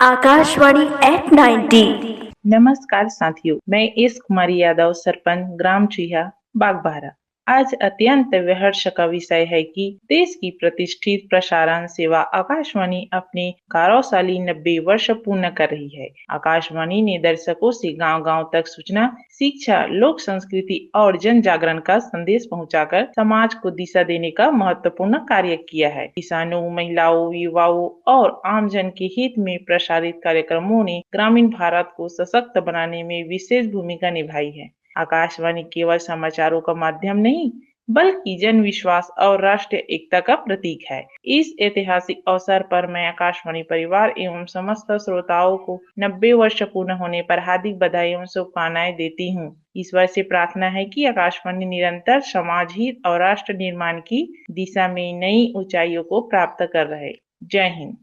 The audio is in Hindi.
आकाशवाणी एट 90। नमस्कार साथियों, मैं एस कुमारी यादव, सरपंच ग्राम चुहिया बागबाहरा। आज अत्यंत हर्ष का विषय है कि देश की प्रतिष्ठित प्रसारण सेवा आकाशवाणी अपने गौरवशाली 90 वर्ष पूर्ण कर रही है। आकाशवाणी ने दर्शकों से गांव-गांव तक सूचना, शिक्षा, लोक संस्कृति और जन जागरण का संदेश पहुंचाकर समाज को दिशा देने का महत्वपूर्ण कार्य किया है। किसानों, महिलाओं, युवाओं और आम जन के हित में प्रसारित कार्यक्रमों ने ग्रामीण भारत को सशक्त बनाने में विशेष भूमिका निभाई है। आकाशवाणी केवल समाचारों का माध्यम नहीं, बल्कि जन विश्वास और राष्ट्रीय एकता का प्रतीक है। इस ऐतिहासिक अवसर पर मैं आकाशवाणी परिवार एवं समस्त श्रोताओं को 90 वर्ष पूर्ण होने पर हार्दिक बधाई एवं शुभकामनाएं देती हूँ। ईश्वर से प्रार्थना है कि आकाशवाणी निरंतर समाज हित और राष्ट्र निर्माण की दिशा में नई ऊंचाइयों को प्राप्त कर रहे। जय हिंद।